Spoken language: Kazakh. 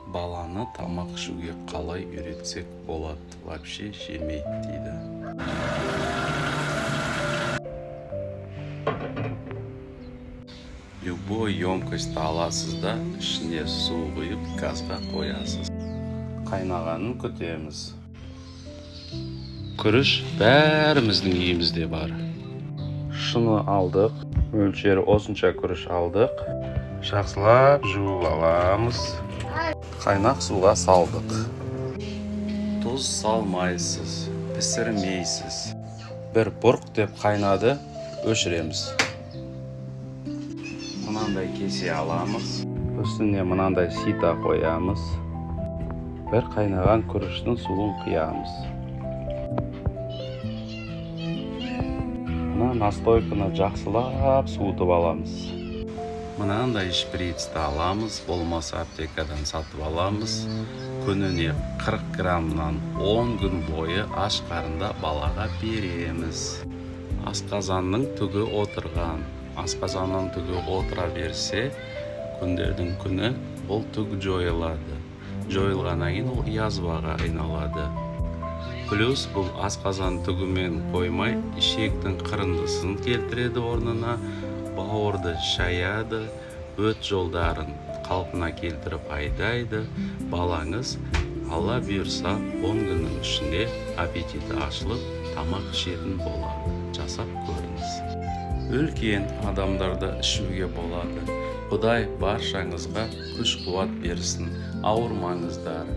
Баланы тамақ ішуге қалай үйретсек болады, вообще жемейді дейді. Любой емкость аласыз да, ішіне су құйып газға қоясыз. Қайнағанын күтеміз. Күріш бәріміздің үйімізде бар. Шыны алдық, мөлшері осынша күріш алдық. Жақсылап жуып аламыз. Қайнақ суға салдық. Тұз салмайсыз, пісірмейсіз. Бір бұрқ деп қайнады, өшіреміз. Мынандай кесе аламыз. Үстіне мынандай сита қоямыз. Бір қайнаған күріштің суын құямыз. Мына настойканы жақсылап суытып аламыз. Мынандай шприцті аламыз, болмаса аптекадан сатып аламыз. Күніне 40 граммнан 10 күн бойы аш қарында балаға береміз. Асқазанның түгі отырған. Асқазанның түгі отыра берсе, күндердің күні бұл түг жойылады. Жойылғаннан кейін ол язваға айналады. Плюс бұл асқазан түгімен қоймай, ішектің қырындысын келтіреді орнына, бауырды шаяды, өт жолдарын қалпына келтіріп айдайды. Балаңыз Алла бұйырса 10 күннің ішінде аппетиті ашылып, тамақ ішетін болады. Жасап көріңіз. Үлкен адамдарда ішуге болады. Құдай баршаңызға күш-қуат берсін. Ауырмаңыздар.